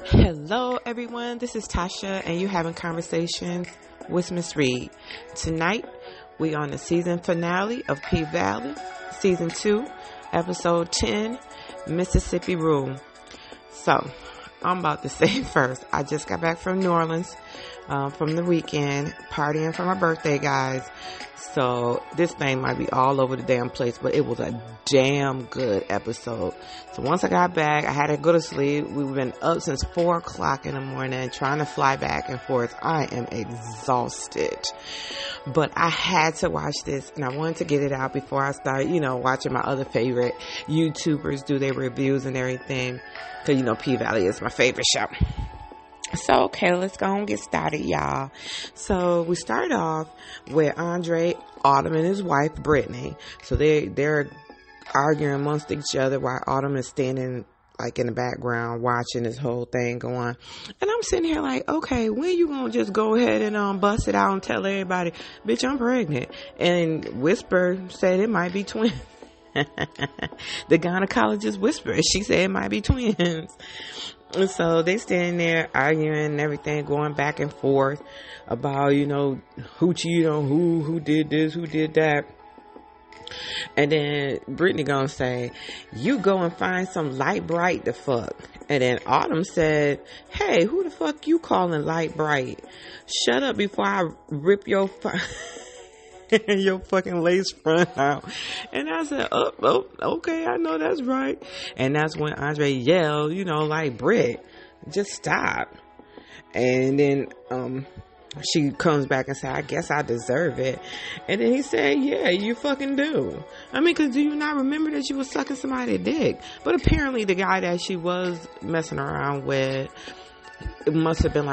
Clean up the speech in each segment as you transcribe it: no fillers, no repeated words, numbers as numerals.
Hello, everyone. This is Tasha, and you're having conversations with Miss Reed. Tonight, we on the season finale of P Valley, season 2, episode 10, Mississippi Rule. So, I'm about to say first, I just got back from New Orleans from the weekend, partying for my birthday, guys. So this thing might be all over the damn place, but it was a damn good episode. So once I got back, I had to go to sleep. We've been up since 4 o'clock in the morning trying to fly back and forth. I am exhausted, but I had to watch this and I wanted to get it out before I start, watching my other favorite YouTubers do their reviews and everything. Cause P Valley is my favorite show. So, okay, let's go and get started, y'all. So, we start off with Andre, Autumn, and his wife, Brittany. So, they're arguing amongst each other while Autumn is standing, in the background watching this whole thing go on. And I'm sitting here like, okay, when you gonna just go ahead and bust it out and tell everybody, bitch, I'm pregnant? And Whisper said it might be twins. The gynecologist whispered. She said it might be twins. And so they standing there arguing and everything, going back and forth about, who cheated on who did this, who did that. And then Brittany gonna say, you go and find some light bright to fuck. And then Autumn said, hey, who the fuck you calling light bright? Shut up before I rip your your fucking lace front out. And I said, oh, okay, I know that's right. And that's when Andre yelled, like, Britt, just stop. And then she comes back and said, I guess I deserve it. And then he said, yeah, you fucking do. I mean, because do you not remember that you was sucking somebody's dick? But apparently the guy that she was messing around with, it must have been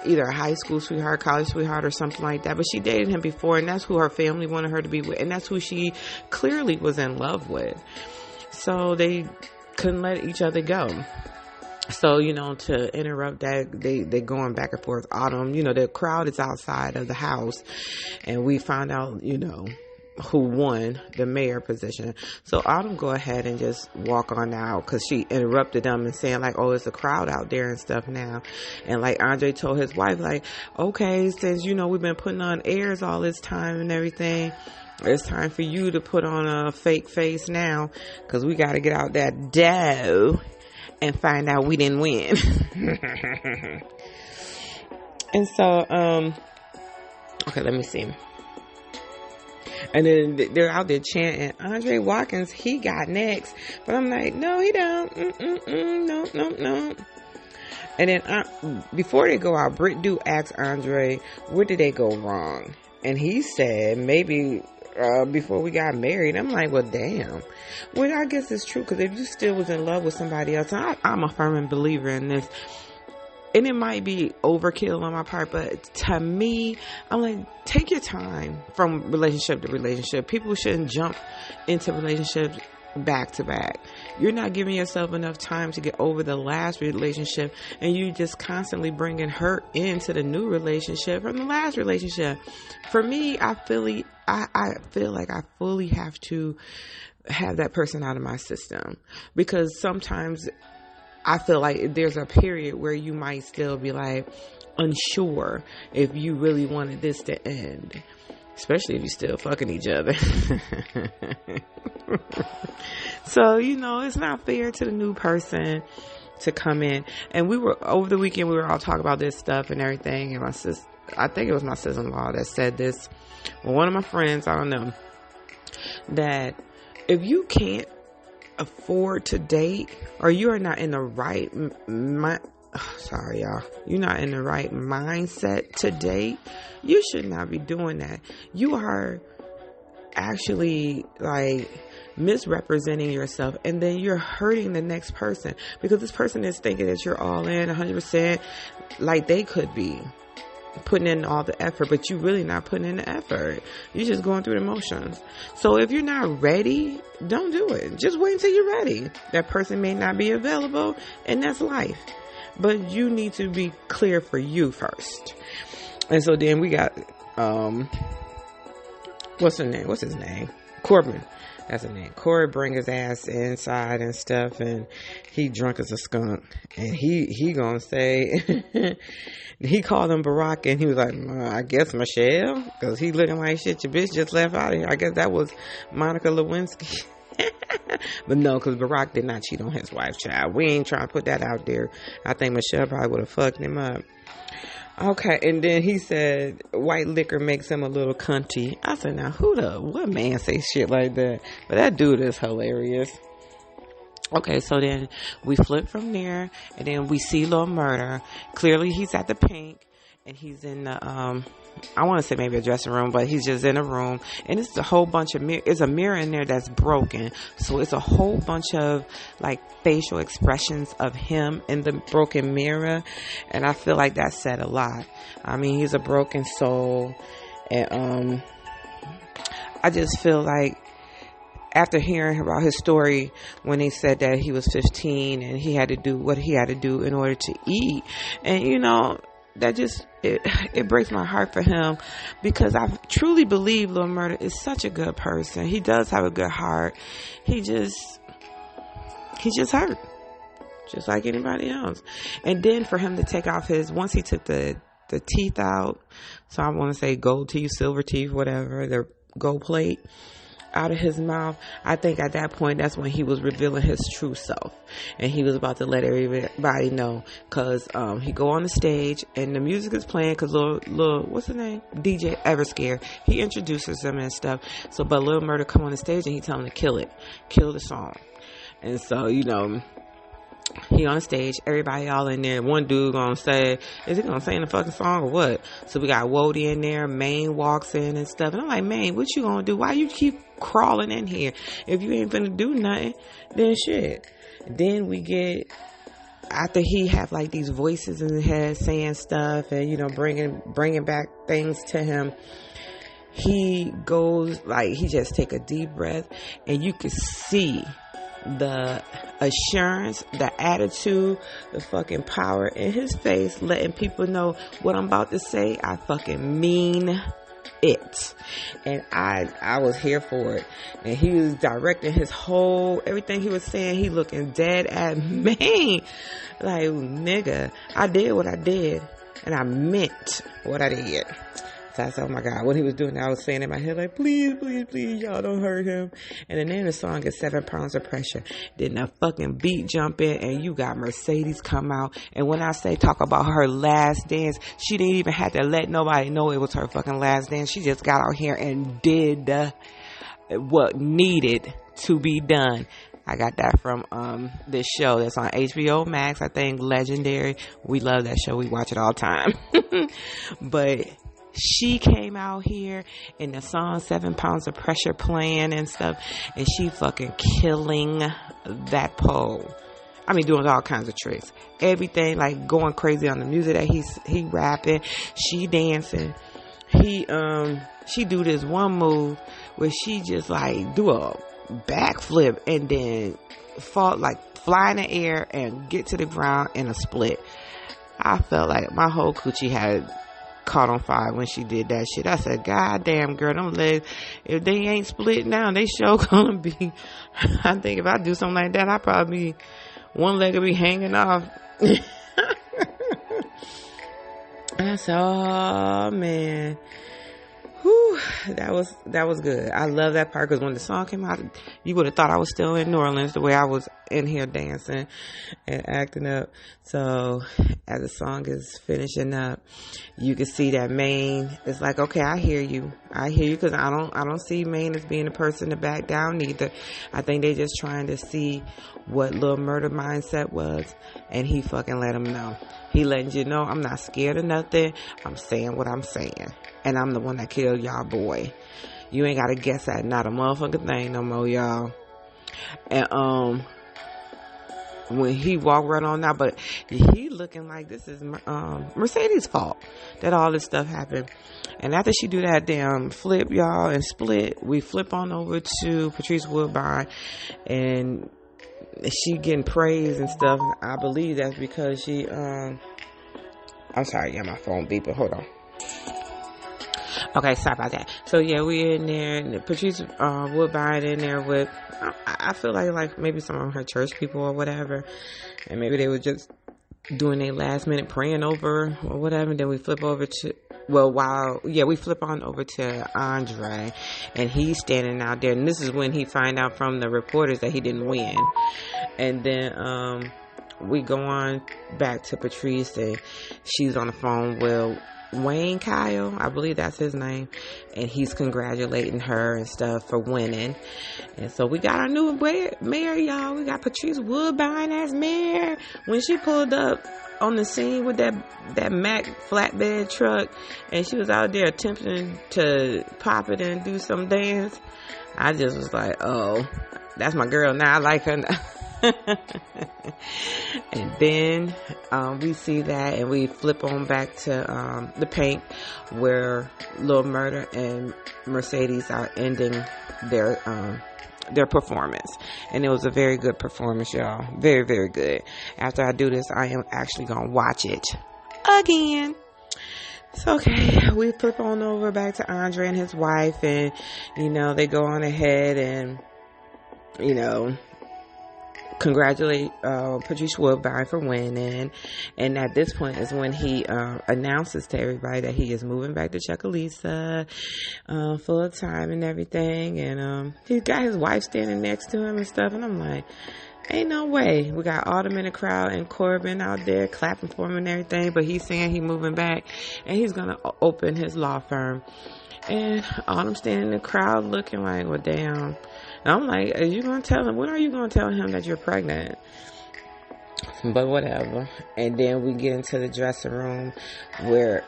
either a high school sweetheart, college sweetheart, or something like that. But she dated him before, and that's who her family wanted her to be with, and that's who she clearly was in love with. So they couldn't let each other go. So, to interrupt that, they going back and forth. Autumn, the crowd is outside of the house, and we found out, who won the mayor position. So Autumn go ahead and just walk on out because she interrupted them and saying oh, it's a crowd out there and stuff now. And Andre told his wife okay, since we've been putting on airs all this time and everything, it's time for you to put on a fake face now because we got to get out that dough and find out we didn't win. And so okay, let me see. And then they're out there chanting, Andre Watkins, he got next. But I'm like, no, he don't. No. And then before they go out, Britt do ask Andre, where did they go wrong? And he said, maybe before we got married. I'm like, well, damn. Well, I guess it's true, because if you still was in love with somebody else, I'm a firm believer in this. And it might be overkill on my part, but to me, I'm like, take your time from relationship to relationship. People shouldn't jump into relationships back to back. You're not giving yourself enough time to get over the last relationship, and you just constantly bringing hurt into the new relationship from the last relationship. For me, I feel like I fully have to have that person out of my system, because sometimes I feel like there's a period where you might still be unsure if you really wanted this to end, especially if you're still fucking each other. So, it's not fair to the new person to come in. And over the weekend, we were all talking about this stuff and everything. And I think it was my sister-in-law that said this. Well, one of my friends, I don't know, that if you can't afford to date, or you are not in the right you're not in the right mindset to date, you should not be doing that. You are actually misrepresenting yourself, and then you're hurting the next person, because this person is thinking that you're all in 100%, like they could be putting in all the effort, but you really not putting in the effort. You're just going through the motions. So if you're not ready, don't do it. Just wait until you're ready. That person may not be available, and that's life. But you need to be clear for you first. And so then we got what's his name? Corbin. That's the name. Corey bring his ass inside and stuff, and he drunk as a skunk. And he gonna say, he called him Barack, and he was like, I guess Michelle, because he looking like shit. Your bitch just left out of here. I guess that was Monica Lewinsky. But no, because Barack did not cheat on his wife, child. We ain't trying to put that out there. I think Michelle probably would have fucked him up. Okay, and then he said white liquor makes him a little cunty. I said, now what man say shit like that? But that dude is hilarious. Okay, so then we flip from there, and then we see Lil Murder. Clearly he's at the Pink, and he's in the I want to say maybe a dressing room, but he's just in a room, and it's a whole bunch of it's a mirror in there that's broken, so it's a whole bunch of like facial expressions of him in the broken mirror, and I feel like that said a lot. I mean, he's a broken soul, and I just feel like after hearing about his story when he said that he was 15 and he had to do what he had to do in order to eat, and that just, it breaks my heart for him, because I truly believe Lil Murder is such a good person. He does have a good heart. He's just hurt, just like anybody else. And then for him to take off once he took the teeth out, so I want to say gold teeth, silver teeth, whatever, the gold plate out of his mouth, I think at that point that's when he was revealing his true self, and he was about to let everybody know, because he go on the stage and the music is playing, because little what's his name, DJ Everscare, he introduces them and stuff. So but Lil Murder come on the stage and he tell him to kill the song. And so he on the stage, everybody all in there. One dude gonna say, is he gonna sing the fucking song or what? So we got Wody in there, Maine walks in and stuff, and I'm like, Maine, what you gonna do? Why you keep crawling in here? If you ain't finna do nothing, then shit. Then we get, after he have like these voices in his head saying stuff and bringing back things to him, he goes like, he just take a deep breath, and you can see the assurance, the attitude, the fucking power in his face, letting people know what I'm about to say, I fucking mean it. And I was here for it. And he was directing everything he was saying, he looking dead at me. Like, nigga, I did what I did, and I meant what I did. So I said, oh my God, what he was doing, I was saying in my head, like, please, please, please, y'all don't hurt him. And the name of the song is 7 Pounds of Pressure. Then the fucking beat jump in, and you got Mercedes come out. And when I say talk about her last dance, she didn't even have to let nobody know it was her fucking last dance. She just got out here and did what needed to be done. I got that from this show that's on HBO Max, I think, Legendary. We love that show. We watch it all the time. But she came out here in the song 7 Pounds of Pressure playing and stuff, and she fucking killing that pole. I mean, doing all kinds of tricks. Everything, like going crazy on the music that he rapping. She dancing. She do this one move where she just like do a backflip and then fly in the air and get to the ground in a split. I felt like my whole coochie had caught on fire when she did that shit. I said, God damn, girl, them legs, if they ain't split now, they sure gonna be. I think if I do something like that, I probably one leg will be hanging off. And I said, oh man, whew, that was good. I love that part, because when the song came out, you would have thought I was still in New Orleans, the way I was in here dancing and acting up. So as the song is finishing up, you can see that Maine is like, okay, I hear you, because I don't see Maine as being the person to back down either. I think they just trying to see what Lil Murder mindset was, and he fucking let him know. He letting you know, I'm not scared of nothing. I'm saying what I'm saying, and I'm the one that killed y'all boy. You ain't gotta guess at not a motherfucking thing no more, y'all. And when he walked right on out, but he looking like this is Mercedes' fault that all this stuff happened. And after she do that damn flip, y'all, and split, we flip on over to Patrice Woodbine, and she getting praise and stuff. I believe that's because she I'm sorry, yeah, my phone beeping, hold on. Okay, sorry about that. So yeah, we in there, and Patrice Woodbine in there with, I feel like maybe some of her church people or whatever, and maybe they were just doing their last minute praying over or whatever. And then we flip over to, we flip on over to Andre, and he's standing out there, and this is when he find out from the reporters that he didn't win. And then we go on back to Patrice, and she's on the phone with Wayne Kyle, I believe that's his name, and he's congratulating her and stuff for winning. And so we got our new mayor, y'all. We got Patrice Woodbine as mayor. When she pulled up on the scene with that Mack flatbed truck, and she was out there attempting to pop it and do some dance, I just was like, oh, that's my girl now. I like her now. And then we see that, and we flip on back to the paint, where Lil Murder and Mercedes are ending their performance. And it was a very good performance, y'all. Very, very good. After I do this, I am actually gonna watch it again. So, okay, we flip on over back to Andre and his wife, and they go on ahead and congratulate Patrice Woodbine for winning. And at this point is when he announces to everybody that he is moving back to Chucalissa full time and everything. And he's got his wife standing next to him and stuff. And I'm like, ain't no way. We got Autumn in the crowd and Corbin out there clapping for him and everything. But he's saying he's moving back, and he's going to open his law firm. And Autumn standing in the crowd looking like, well, damn. And I'm like, are you going to tell him? When are you going to tell him that you're pregnant? But whatever. And then we get into the dressing room where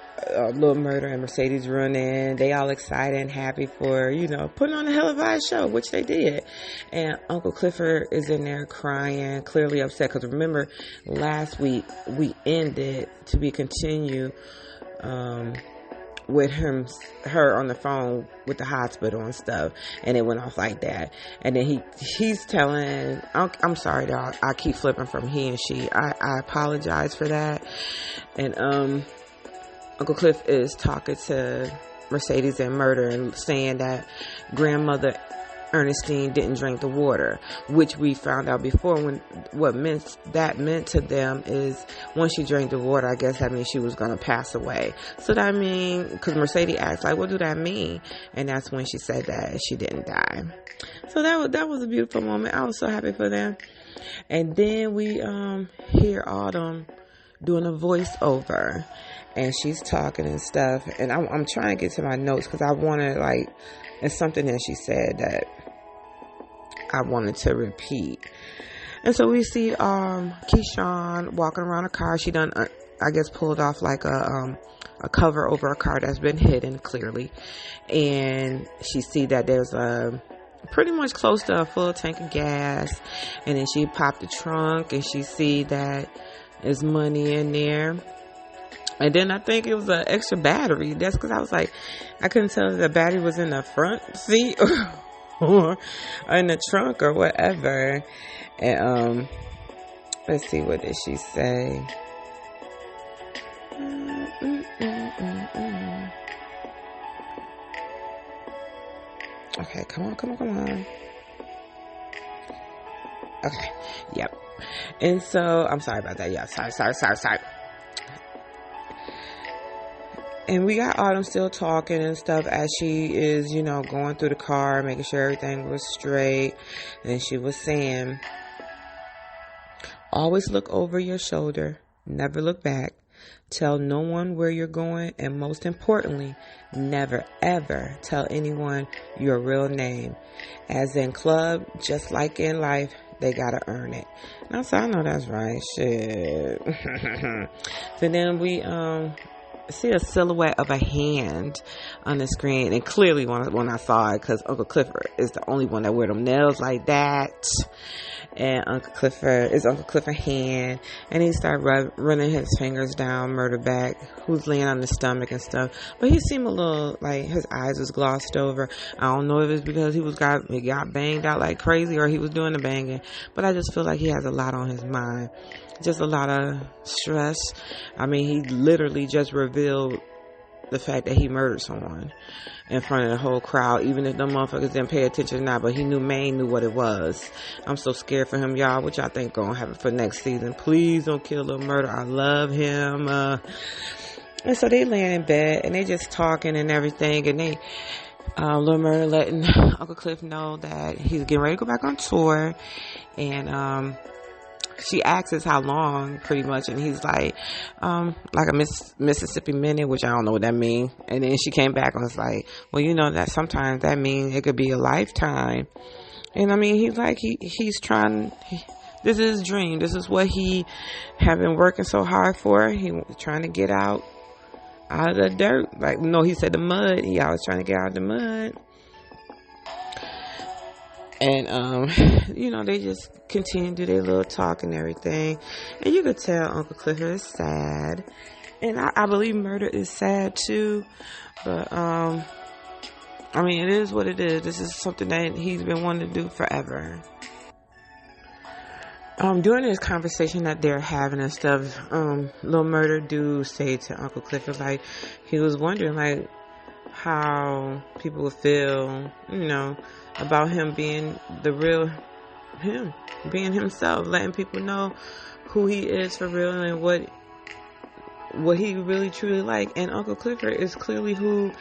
Lil Murder and Mercedes run in. They all excited and happy for, putting on a hell of a show, which they did. And Uncle Clifford is in there crying, clearly upset. Because remember, last week we ended to be continued with her on the phone with the hospital and stuff, and it went off like that. And then he's telling, I'm sorry, dog, I keep flipping from he and she. I apologize for that. And Uncle Cliff is talking to Mercedes and Murder and saying that grandmother Ernestine didn't drink the water, which we found out before when what meant to them is once she drank the water, I guess that means she was going to pass away. So that means, because Mercedes asked, like, what do that mean? And that's when she said that she didn't die. So that was a beautiful moment. I was so happy for them. And then we hear Autumn doing a voiceover, and she's talking and stuff. And I'm trying to get to my notes because I wanted, like, it's something that she said that I wanted to repeat. And so we see Keyshawn walking around a car. She done, I guess, pulled off like a cover over a car that's been hidden clearly. And she see that there's pretty much close to a full tank of gas. And then she popped the trunk, and she see that there's money in there. And then I think it was an extra battery. That's because I was like, I couldn't tell if the battery was in the front seat or in the trunk or whatever. And let's see, what did she say? Okay, come on. Okay, yep. And so, I'm sorry about that. Yeah, sorry. And we got Autumn still talking and stuff as she is, going through the car, making sure everything was straight. And she was saying, always look over your shoulder, never look back, tell no one where you're going, and most importantly, never ever tell anyone your real name. As in club, just like in life, they gotta earn it. And I said, I know that's right, shit. So then we, see a silhouette of a hand on the screen, and clearly when I saw it, because Uncle Clifford is the only one that wear them nails like that, and Uncle Clifford hand, and he started running his fingers down Murder back, who's laying on the stomach and stuff. But he seemed a little like his eyes was glossed over. I don't know if it's because he got banged out like crazy, or he was doing the banging, but I just feel like he has a lot on his mind. Just a lot of stress. I mean, he literally just revealed the fact that he murdered someone in front of the whole crowd, even if them motherfuckers didn't pay attention or not, but he knew what it was. I'm so scared for him, y'all. What y'all think gonna happen for next season? Please don't kill Lil Murder. I love him. And so they laying in bed and they just talking and everything, and they Lil Murder letting Uncle Cliff know that he's getting ready to go back on tour, and she asks how long, pretty much, and he's like a Mississippi Minute, which I don't know what that means. And then she came back and was like, well, you know that sometimes that means it could be a lifetime. And I mean, he's like, he's trying, this is his dream. This is what he have been working so hard for. He was trying to get out of the dirt. Like, no, he said the mud. He always trying to get out of the mud. And, you know, they just continue to do their little talk and everything. And you could tell Uncle Clifford is sad. And I believe Murder is sad too. But, I mean, it is what it is. This is something that he's been wanting to do forever. During this conversation that they're having and stuff, Lil Murder do say to Uncle Clifford, like, he was wondering, like, how people would feel, you know, about him being the real him, being himself, letting people know who he is for real and what he really truly like. And Uncle Clifford is clearly who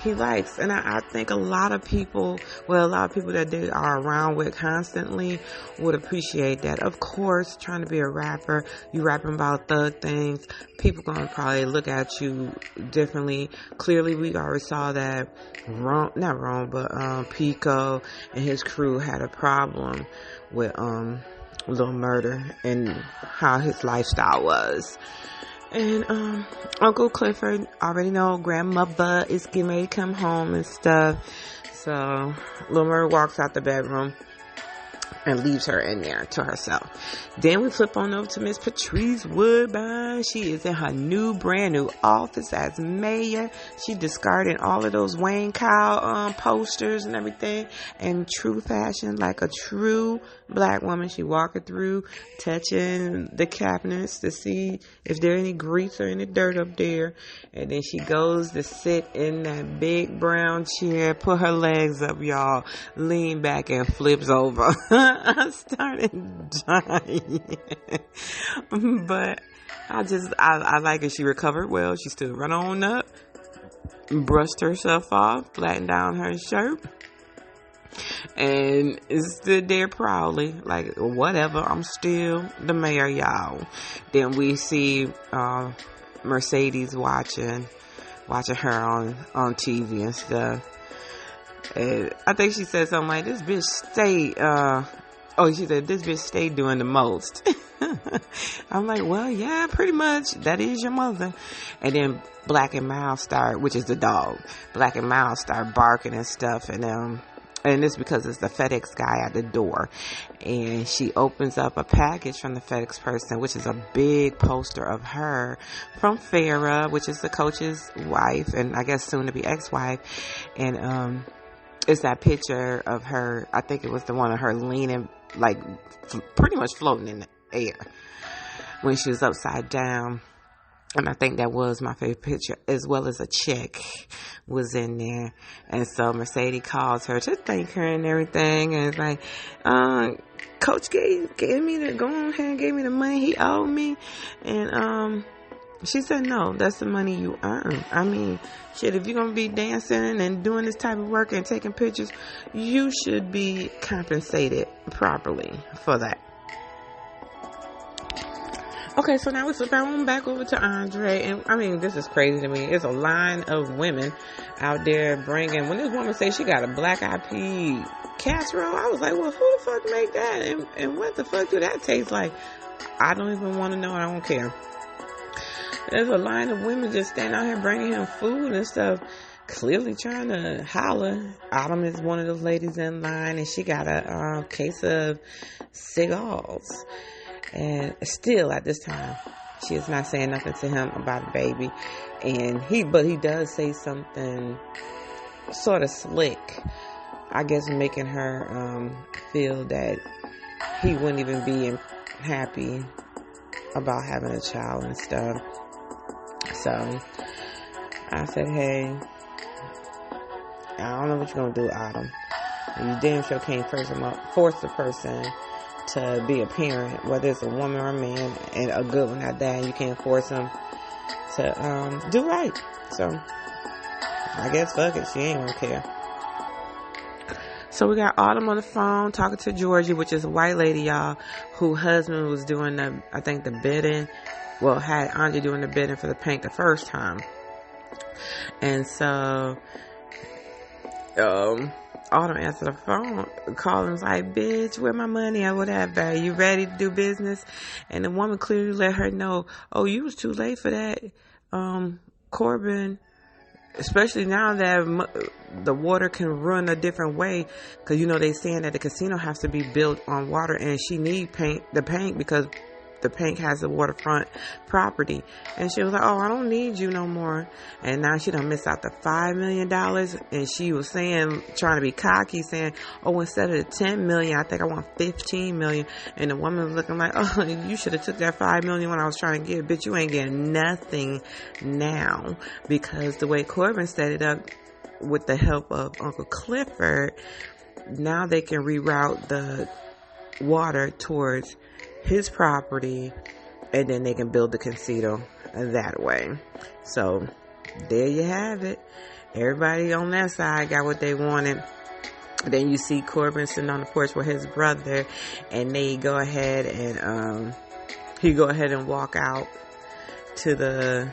he likes. And I think a lot of people that they are around with constantly would appreciate that. Of course, trying to be a rapper, you rapping about thug things, people gonna probably look at you differently. Clearly, we already saw that Pico and his crew had a problem with Lil Murder and how his lifestyle was. And Uncle Clifford already know grandmother is getting ready to come home and stuff. So Lil Murder walks out the bedroom and leaves her in there to herself. Then we flip on over to Miss Patrice Woodbine. She is in her brand new office as mayor. She discarded all of those Wayne Kyle posters and everything in true fashion, like a true black woman. She walking through, touching the cabinets to see if there any grease or any dirt up there. And then she goes to sit in that big brown chair, put her legs up, y'all, lean back and flips over. I started dying. But I like it. She recovered well. She stood right on up, brushed herself off, flattened down her shirt, and stood there proudly, like, whatever, I'm still the mayor, y'all. Then we see Mercedes watching her on TV and stuff. And I think she said something like, this bitch stay she said, this bitch stay doing the most. I'm like, well, yeah, pretty much. That is your mother. And then Black and Mild start, which is the dog, Black and Mild start barking and stuff. And it's because it's the FedEx guy at the door. And she opens up a package from the FedEx person, which is a big poster of her from Farrah, which is the coach's wife, and I guess soon to be ex-wife. And it's that picture of her. I think it was the one of her leaning, like, pretty much floating in the air when she was upside down. And I think that was my favorite picture, as well as a check was in there. And so Mercedes calls her to thank her and everything. And it's like, Coach gave me the money he owed me. And she said, no, that's the money you earn. I mean, shit, if you're going to be dancing and doing this type of work and taking pictures, you should be compensated properly for that. Okay, so now we flip on back over to Andre, and I mean, this is crazy to me. It's a line of women out there bringing, when this woman says she got a black eyed pea casserole, I was like, well, who the fuck make that? And what the fuck do that taste like? I don't even want to know. I don't care. There's a line of women just standing out here bringing him food and stuff, clearly trying to holler. Autumn is one of those ladies in line, and she got a case of cigars. And still at this time, she is not saying nothing to him about a baby. But he does say something sort of slick, I guess, making her feel that he wouldn't even be happy about having a child and stuff. So I said, hey, I don't know what you're going to do, Autumn. You damn sure can't force a person to be a parent, whether it's a woman or a man, and a good one at that. You can't force them to do right. So, I guess fuck it, she ain't gonna care. So we got Autumn on the phone talking to Georgie, which is a white lady, y'all, who husband was doing the bidding. Well, had Andre doing the bidding for the paint the first time. And so, Autumn answered the phone, called and was like, bitch, where my money or whatever? You ready to do business? And the woman clearly let her know, oh, you was too late for that, Corbin. Especially now that the water can run a different way, because they saying that the casino has to be built on water, and she need the paint because the paint has the waterfront property. And she was like, oh, I don't need you no more. And now she done missed out the $5 million. And she was saying, trying to be cocky, saying, oh, instead of the $10 million, I think I want $15 million. And the woman was looking like, oh, you should have took that $5 million when I was trying to get it. Bitch, you ain't getting nothing now, because the way Corbin set it up with the help of Uncle Clifford, now they can reroute the water towards his property, and then they can build the casino that way. So there you have it. Everybody on that side got what they wanted. Then you see Corbin sitting on the porch with his brother, and they go ahead and walk out to the,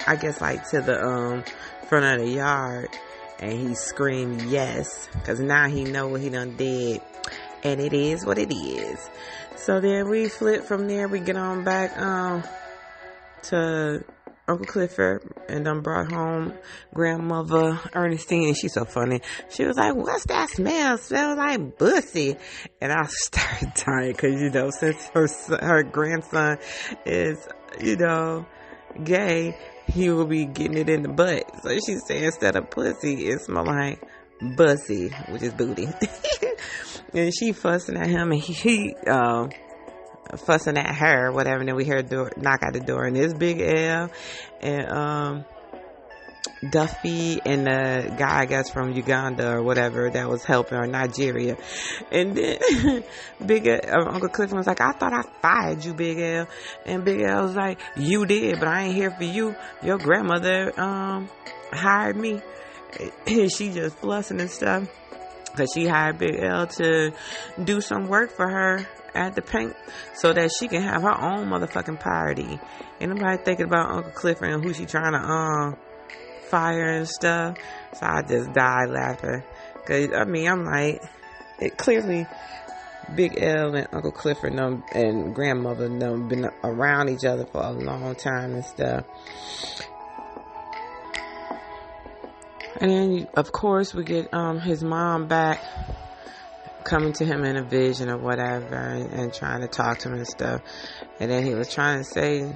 I guess, like to the front of the yard, and he screamed yes, because now he know what he done did, and it is what it is. So then we flip from there. We get on back to Uncle Clifford, and brought home grandmother Ernestine. And she's so funny. She was like, what's that smell? Smells like bussy. And I started dying because, since her grandson is, gay, he will be getting it in the butt. So she said instead of pussy, it smells like bussy, which is booty. And she fussing at him, and he fussing at her, whatever. And then we heard knock at the door, and it's Big L and Duffy and the guy, I guess, from Uganda or whatever that was helping, or Nigeria. And then Uncle Clifford was like, I thought I fired you, Big L. And Big L was like, you did, but I ain't here for you. Your grandmother hired me. And she just flussing and stuff, because she hired Big L to do some work for her at the paint so that she can have her own motherfucking party. And nobody thinking about Uncle Clifford and who she trying to fire and stuff. So I just died laughing. Cause I'm like, it clearly Big L and Uncle Clifford and grandmother been around each other for a long time and stuff. And then, of course, we get his mom back, coming to him in a vision or whatever, and trying to talk to him and stuff. And then he was trying to say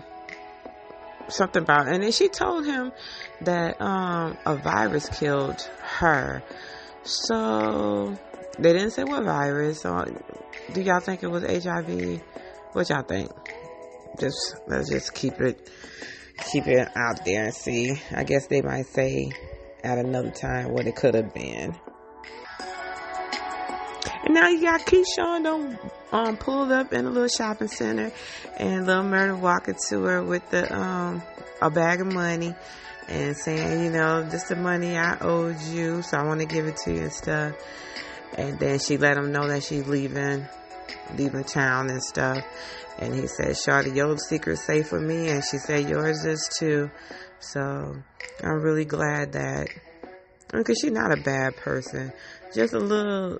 something about, and then she told him that a virus killed her. So they didn't say what virus. So do y'all think it was HIV? What y'all think? Let's just keep it out there and see. I guess they might say at another time what it could have been. And now you got Keyshawn pulled up in a little shopping center, and Lil Murder walking to her with a bag of money and saying, this the money I owed you, so I want to give it to you and stuff. And then she let him know that she's leaving town and stuff. And he said, Shawty, your secret's safe with me. And she said, yours is too. So I'm really glad that, because she's not a bad person, just a little,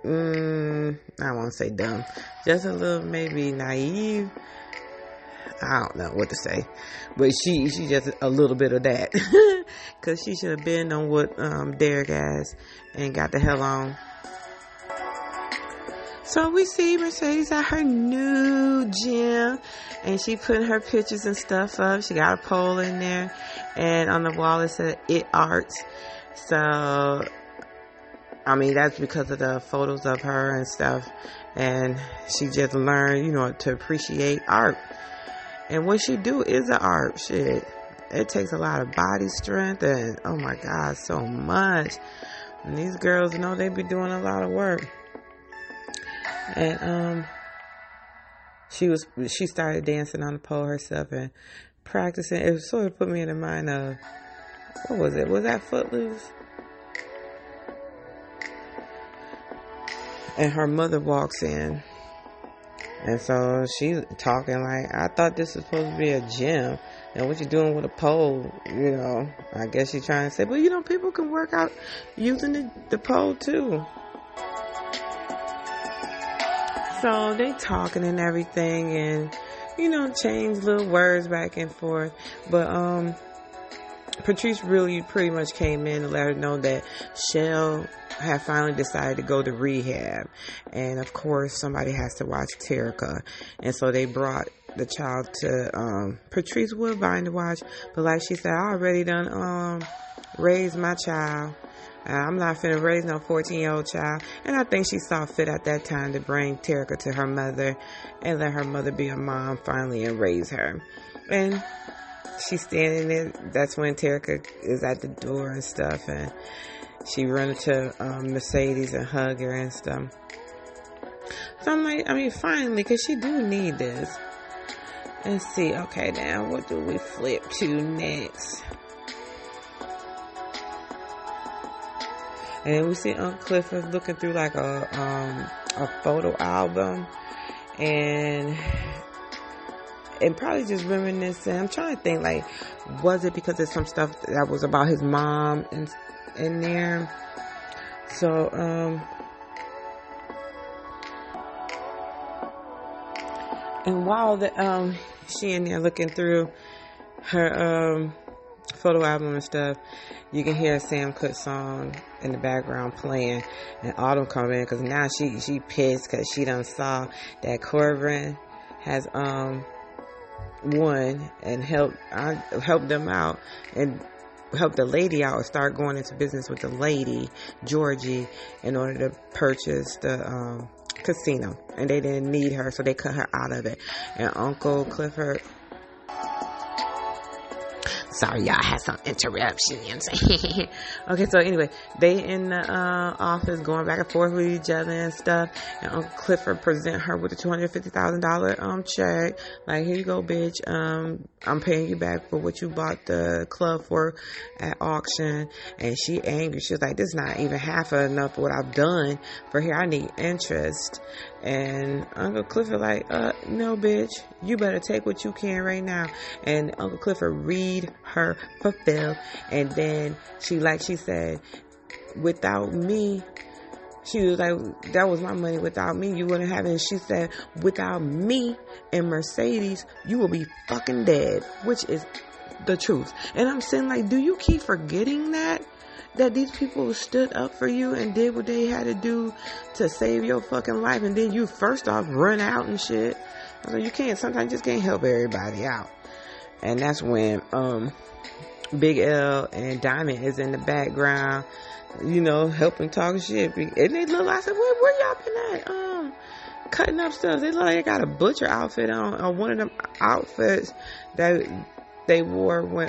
I won't say dumb, just a little maybe naive. I don't know what to say, but she just a little bit of that, because she should have been on what Derek has and got the hell on. So we see Mercedes at her new gym, and she putting her pictures and stuff up. She got a pole in there, and on the wall it said "It Art." So, that's because of the photos of her and stuff, and she just learned, to appreciate art. And what she do is an art, shit. it takes a lot of body strength and, oh my God, so much. And these girls know they be doing a lot of work. And she started dancing on the pole herself and practicing. It sort of put me in the mind of, what was it? Was that Footloose? And her mother walks in. And so she's talking like, I thought this was supposed to be a gym. And what you doing with a pole, I guess she's trying to say, but people can work out using the pole too. So they talking and everything and, change little words back and forth. But, Patrice really pretty much came in and let her know that Shell had finally decided to go to rehab. And of course, somebody has to watch Terica. And so they brought the child to Patrice Woodbine to watch. But like she said, I already done raised my child. I'm not finna raise no 14-year-old child. And I think she saw fit at that time to bring Terica to her mother and let her mother be a mom finally and raise her. And she's standing there. That's when Terica is at the door and stuff. And she run into Mercedes and hug her and stuff. So I'm like, finally, because she do need this. Let's see. Okay, now what do we flip to next? And we see Uncle Clifford looking through like a photo album, and probably just reminiscing. I'm trying to think, like, was it because of some stuff that was about his mom in there? So, and while she in there looking through her photo album and stuff, you can hear a Sam Cooke song in the background playing, and Autumn come in because now she pissed because she done saw that Corbin has won and helped them out and help the lady out and start going into business with the lady Georgie in order to purchase the casino, and they didn't need her, so they cut her out of it. And Uncle Clifford, sorry y'all, I had some interruptions. Okay, so anyway, they in the office going back and forth with each other and stuff, and Uncle Clifford present her with a $250,000 check, like, here you go, bitch, I'm paying you back for what you bought the club for at auction. And she angry. She's like, this is not even half enough of what I've done for here. I need interest. And Uncle Clifford like, no, bitch, you better take what you can right now. And Uncle Clifford read her fulfill. And then she said, without me, she was like, that was my money. Without me, you wouldn't have it. And she said, without me and Mercedes, you will be fucking dead, which is the truth. And I'm saying, like, do you keep forgetting that these people stood up for you and did what they had to do to save your fucking life, and then you first off run out and shit? So you sometimes just can't help everybody out. And that's when Big L and Diamond is in the background, helping talk shit. And they look like, I said, where y'all been at? Cutting up stuff. They look like they got a butcher outfit on, or one of them outfits that they wore when,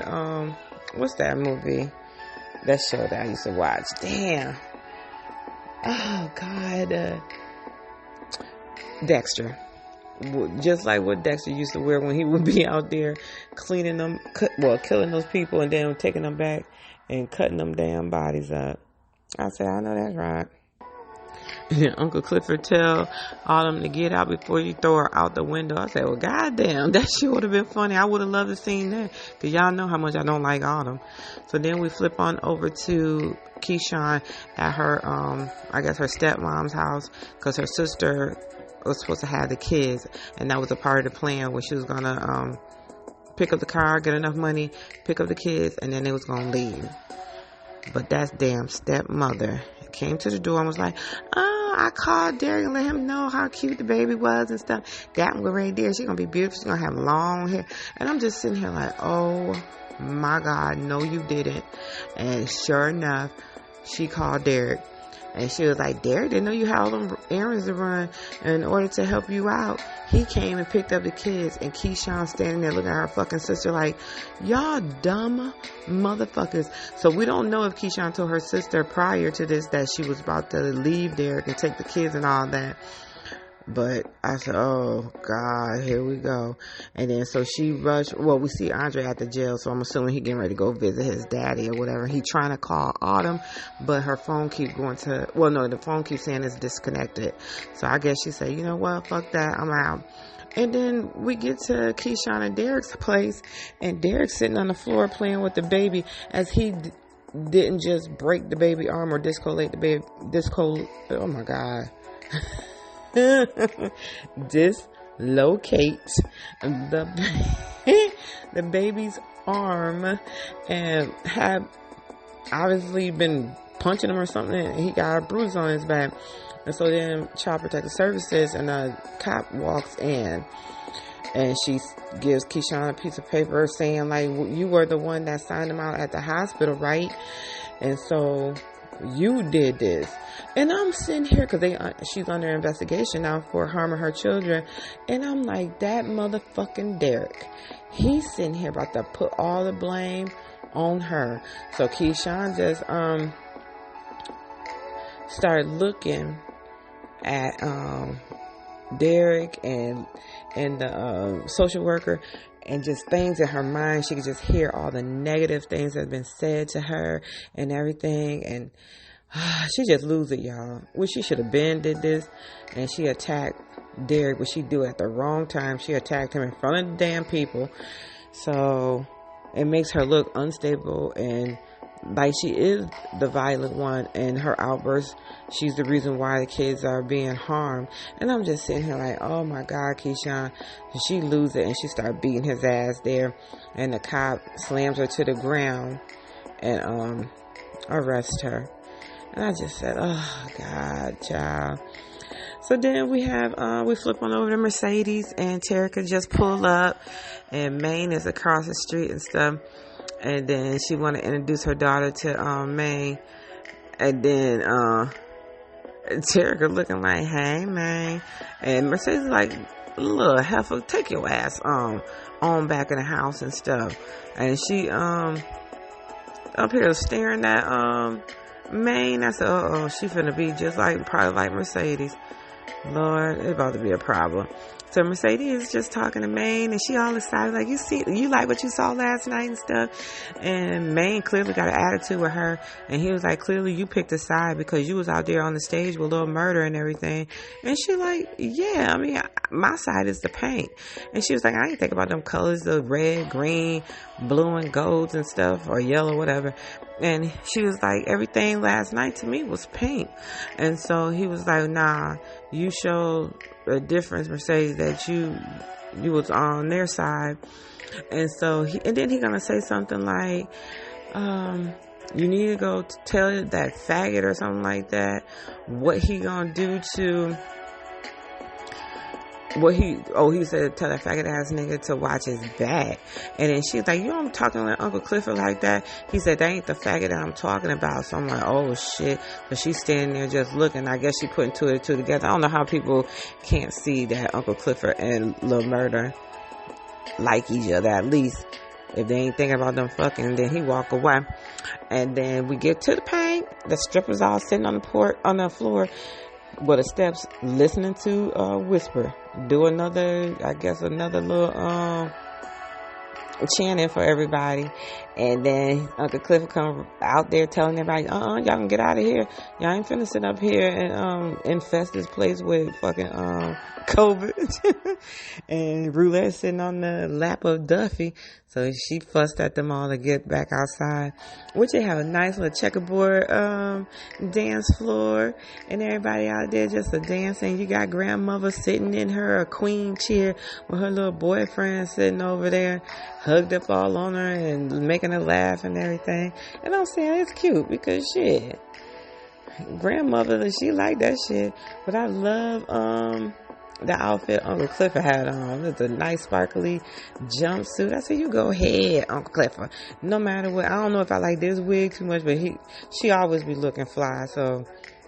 what's that movie? That show that I used to watch. Damn. Oh, God. Dexter. Just like what Dexter used to wear when he would be out there cleaning them, killing those people and then taking them back and cutting them damn bodies up. I said, I know that's right. And Uncle Clifford tell Autumn to get out before you throw her out the window. I said, well, goddamn, that shit would have been funny. I would have loved to seen that, because y'all know how much I don't like Autumn. So then we flip on over to Keyshawn at her, I guess her stepmom's house, because her sister was supposed to have the kids, and that was a part of the plan where she was gonna pick up the car, get enough money, pick up the kids, and then they was gonna leave. But that's damn stepmother came to the door and was like, I called Derek and let him know how cute the baby was and stuff. That one right there, she's gonna be beautiful, she's gonna have long hair. And I'm just sitting here like, oh my God, no you didn't. And sure enough, she called Derek. And she was like, Derek didn't know you had all them errands to run. And in order to help you out, he came and picked up the kids. And Keyshawn standing there looking at her fucking sister like, y'all dumb motherfuckers. So we don't know if Keyshawn told her sister prior to this that she was about to leave Derek and take the kids and all that. But I said, oh, God, here we go. And then so she rushed. Well, we see Andre at the jail, so I'm assuming he getting ready to go visit his daddy or whatever. He trying to call Autumn, but her phone keep going to, well, no, the phone keeps saying it's disconnected. So I guess she said, you know what, fuck that, I'm out. And then we get to Keyshawn and Derek's place, and Derek's sitting on the floor playing with the baby as he didn't just break the baby arm or dislocate the baby, oh my God. Dislocate the baby's arm and have obviously been punching him or something, and he got a bruise on his back. And so then Child Protective Services and a cop walks in, and she gives Keyshawn a piece of paper saying like, you were the one that signed him out at the hospital, right? And so you did this. And I'm sitting here because she's under investigation now for harming her children, and I'm like, that motherfucking Derek, he's sitting here about to put all the blame on her. So Keyshawn just started looking at Derek and the social worker, and just things in her mind. She could just hear all the negative things that have been said to her and everything. And she just lose it, y'all. Well, she should have been did this. And she attacked Derek, but she do it at the wrong time. She attacked him in front of the damn people. So it makes her look unstable and like she is the violent one, and her outburst, she's the reason why the kids are being harmed. And I'm just sitting here like, oh my God, Keyshawn. She lose it, and she start beating his ass there, and the cop slams her to the ground and arrests her. And I just said, oh God, child. So then we flip on over to Mercedes, and Terica just pull up, and Maine is across the street and stuff. And then she want to introduce her daughter to May. And then Terica looking like, hey, man. And Mercedes like, little heifer, take your ass on back in the house and stuff. And she up here staring at May. I said, uh-oh, she finna be just like, probably like Mercedes. Lord, it's about to be a problem. So Mercedes is just talking to Maine, and she all excited, like, you like what you saw last night and stuff. And Maine clearly got an attitude with her, and he was like, clearly you picked a side because you was out there on the stage with Little Murder and everything. And she like, yeah, I mean, my side is the paint. And she was like, I ain't think about them colors, the red, green, blue, and golds and stuff, or yellow, whatever. And she was like, everything last night to me was pink. And so he was like, nah, you showed a difference, Mercedes, that you was on their side. And so then he gonna say something like, you need to go tell that faggot or something like that what he gonna do to he said tell that faggot ass nigga to watch his back. And then she's like, you know, I'm talking to Uncle Clifford like that. He said, that ain't the faggot that I'm talking about. So I'm like, oh shit. But she's standing there just looking. I guess she putting two and two together. I don't know how people can't see that Uncle Clifford and Lil Murder like each other. At least if they ain't thinking about them fucking, then he walk away. And then we get to the paint. The strippers all sitting on the floor with the steps, listening to Whisper do another little chanting for everybody. And then Uncle Clifford come out there telling everybody, y'all can get out of here. Y'all ain't finna sit up here and infest this place with fucking COVID. And Roulette sitting on the lap of Duffy. So she fussed at them all to get back outside, which they have a nice little checkerboard dance floor, and everybody out there just a dancing. You got grandmother sitting in her queen chair with her little boyfriend sitting over there, hugged up all on her and making her laugh and everything. And I'm saying it's cute because shit, grandmother, she like that shit. But I love the outfit Uncle Clifford had on. It's a nice sparkly jumpsuit. I said, you go ahead, Uncle Clifford. No matter what. I don't know if I like this wig too much, but she always be looking fly. So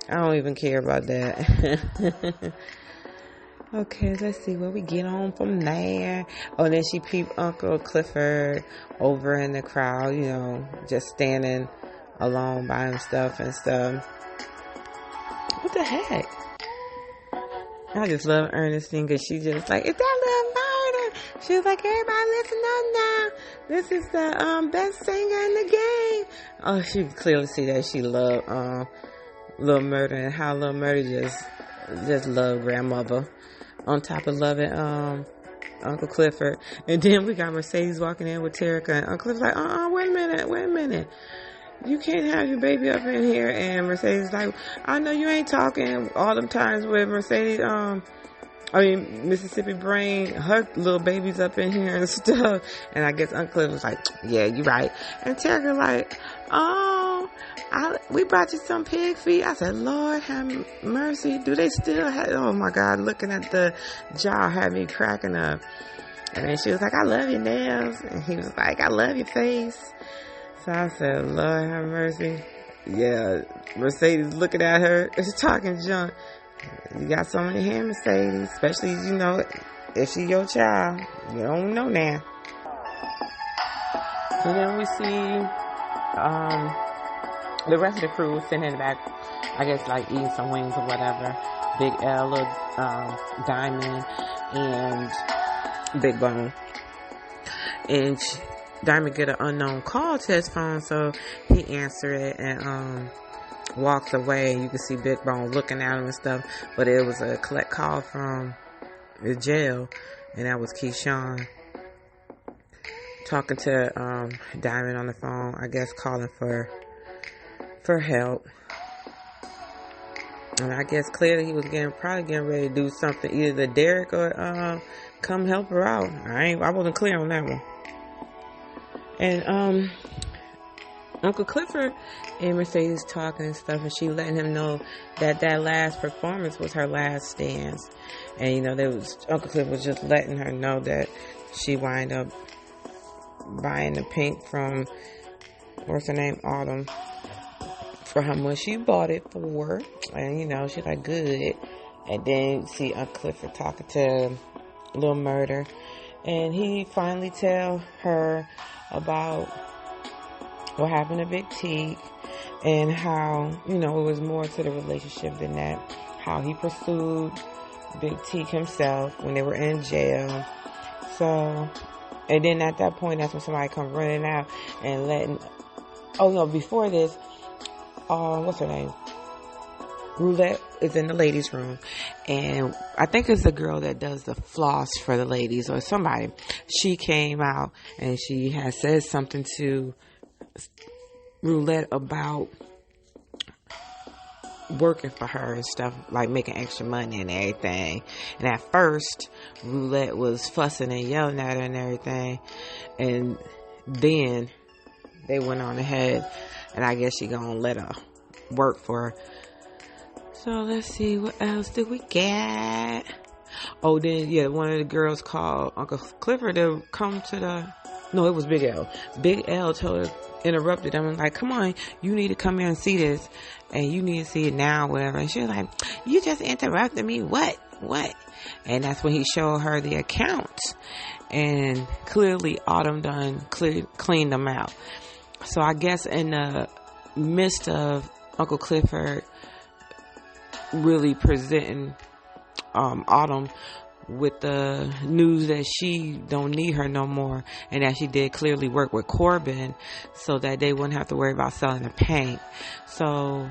I don't even care about that. Okay, let's see where we get on from there. Oh, then she peeped Uncle Clifford over in the crowd, just standing alone by himself and stuff. What the heck? I just love Ernestine because she just like, is that little murder? She was like, everybody listen up now. This is the best singer in the game. Oh, she could clearly see that she loved Little Murder, and how Little Murder just loved grandmother on top of loving Uncle Clifford. And then we got Mercedes walking in with Terica, and Uncle Clifford's like, wait a minute. You can't have your baby up in here. And Mercedes like, I know you ain't talking all them times with Mercedes, Mississippi Brain, her little baby's up in here and stuff. And I guess Uncle Cliff was like, yeah, you right. And Terica like, we brought you some pig feet. I said, Lord have mercy. Do they still have, oh my God, looking at the jar had me cracking up. And then she was like, I love your nails. And he was like, I love your face. So I said, Lord have mercy. Yeah, Mercedes looking at her, talking junk. You got so many hair, Mercedes. Especially, if she your child. You don't know now. So then we see the rest of the crew sitting in the back, I guess, like eating some wings or whatever. Big L, Diamond, and Big Bone. And Diamond get an unknown call to his phone, so he answered it and walks away. And you can see Big Bone looking at him and stuff, but it was a collect call from the jail, and that was Keyshawn talking to Diamond on the phone, I guess calling for help. And I guess clearly he was probably getting ready to do something, either to Derek or come help her out. I wasn't clear on that one. And Uncle Clifford and Mercedes talking and stuff, and she letting him know that last performance was her last dance. And Uncle Clifford was just letting her know that she wind up buying the pink from, what's her name, Autumn, for how much she bought it for. And she's like, good. And then see Uncle Clifford talking to Little Murder, and he finally tell her about what happened to Big T, and how, it was more to the relationship than that. How he pursued Big T himself when they were in jail. So, and then at that point, that's when somebody come running out and letting, before this, what's her name? Roulette is in the ladies' room, and I think it's the girl that does the floss for the ladies or somebody. She came out and she had said something to Roulette about working for her and stuff, like making extra money and everything. And at first, Roulette was fussing and yelling at her and everything, and then they went on ahead, and I guess she gonna let her work for her. So let's see, what else did we get? Oh, then, one of the girls called Uncle Clifford to come to no, it was Big L. Big L interrupted them and like, come on, you need to come here and see this, and you need to see it now, whatever. And she was like, you just interrupted me, what? And that's when he showed her the accounts, and clearly Autumn done cleaned them out. So I guess in the midst of Uncle Clifford really presenting Autumn with the news that she don't need her no more, and that she did clearly work with Corbin so that they wouldn't have to worry about selling the paint. So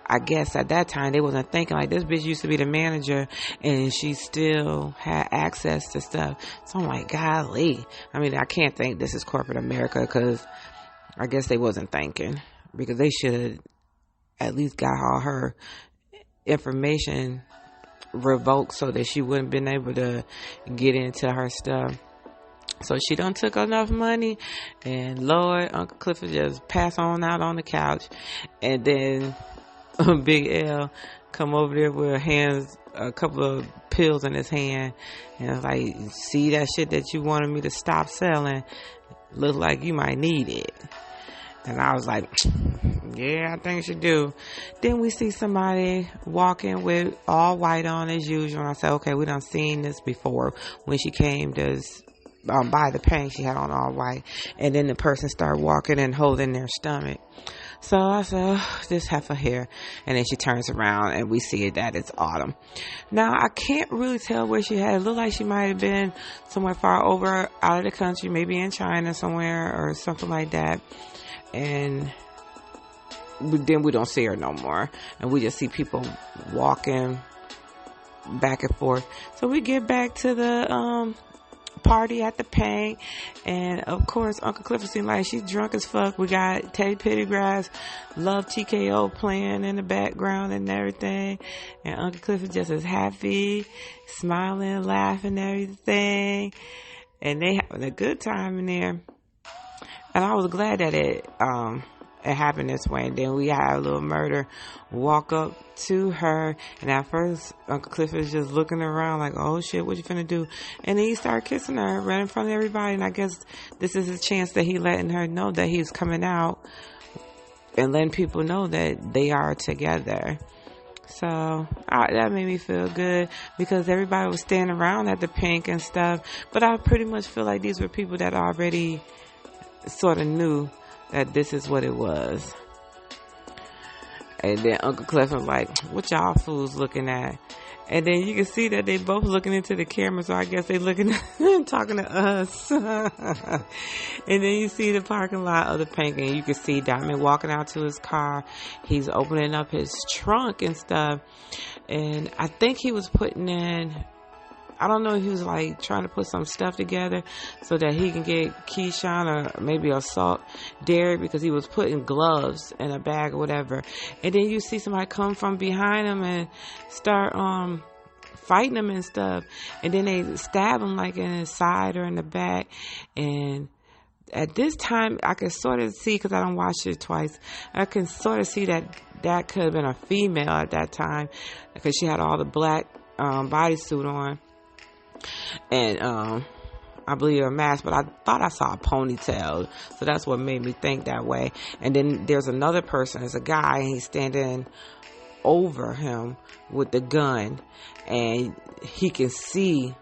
I guess at that time they wasn't thinking like, this bitch used to be the manager and she still had access to stuff. So I'm like, golly. I mean, I can't think this is corporate America, because I guess they wasn't thinking, because they should have at least got all her information revoked so that she wouldn't been able to get into her stuff. So she done took enough money, and Lord, Uncle Clifford just pass on out on the couch, and then Big L come over there with a couple of pills in his hand, and I was like, see that shit that you wanted me to stop selling, look like you might need it. And I was like, yeah, I think she do. Then we see somebody walking with all white on as usual. And I said, okay, we done seen this before. When she came to buy the paint, she had on all white. And then the person started walking and holding their stomach. So I said, oh, this heifer here. And then she turns around and we see that it's Autumn. Now, I can't really tell where she had. It looked like she might have been somewhere far over out of the country, maybe in China somewhere or something like that. And then we don't see her no more. And we just see people walking back and forth. So we get back to the party at the Pank, and of course Uncle Clifford seemed like she's drunk as fuck. We got Teddy Pendergrass, Love TKO playing in the background and everything, and Uncle Clifford just as happy, smiling, laughing, everything, and they having a good time in there. And I was glad that it happened this way. And then we had a little murder walk up to her, and at first Uncle Clifford was just looking around like, oh shit, what you finna do? And then he started kissing her right in front of everybody, and I guess this is his chance that he letting her know that he's coming out and letting people know that they are together. So that made me feel good, because everybody was standing around at the Pink and stuff, but I pretty much feel like these were people that already sort of knew that this is what it was. And then Uncle Clifford was like, what y'all fools looking at? And then you can see that they both looking into the camera, so I guess they looking talking to us. And then you see the parking lot of the Pank, and you can see Diamond walking out to his car. He's opening up his trunk and stuff, and I think he was putting in, I don't know if he was like trying to put some stuff together so that he can get Keyshawn or maybe assault Derek, because he was putting gloves in a bag or whatever. And then you see somebody come from behind him and start fighting him and stuff. And then they stab him like in his side or in the back. And at this time, I can sort of see, because I don't watch it twice, I can sort of see that could have been a female at that time, because she had all the black bodysuit on. And I believe a mask, but I thought I saw a ponytail, so that's what made me think that way. And then there's another person, there's a guy, and he's standing over him with the gun, and he can see,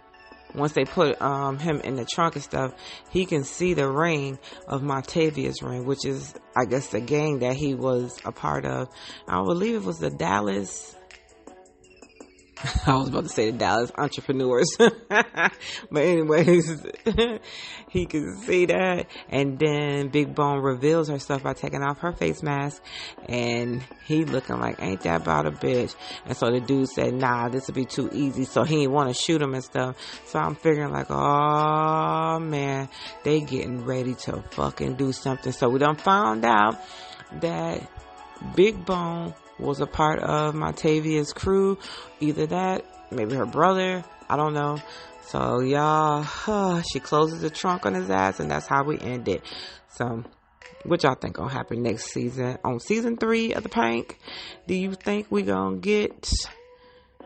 once they put him in the trunk and stuff, he can see the ring of Montavious ring, which is, I guess, the gang that he was a part of. I believe it was the Dallas, I was about to say the Dallas Entrepreneurs. But anyways, he can see that. And then Big Bone reveals herself by taking off her face mask. And he looking like, ain't that about a bitch? And so the dude said, nah, this would be too easy. So he didn't want to shoot him and stuff. So I'm figuring like, oh man, they getting ready to fucking do something. So we done found out that Big Bone was a part of Montavious' crew. Either that, maybe her brother, I don't know. So y'all, she closes the trunk on his ass, and that's how we end it. So what y'all think gonna happen next season? On season 3 of the Pank, do you think we gonna get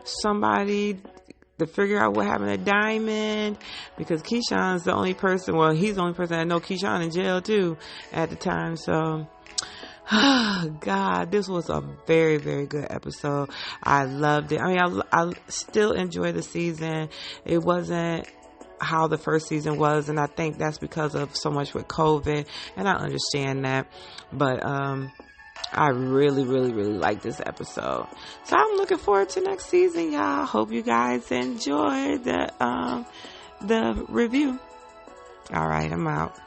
somebody to figure out what happened to Diamond? Because Keyshawn's the only person, well, he's the only person that know Keyshawn in jail too at the time. So God, this was a very, very good episode. I loved it. I mean, I still enjoy the season. It wasn't how the first season was, and I think that's because of so much with COVID, and I understand that. But I really, really, really like this episode. So I'm looking forward to next season, y'all. Hope you guys enjoyed the review. All right, I'm out.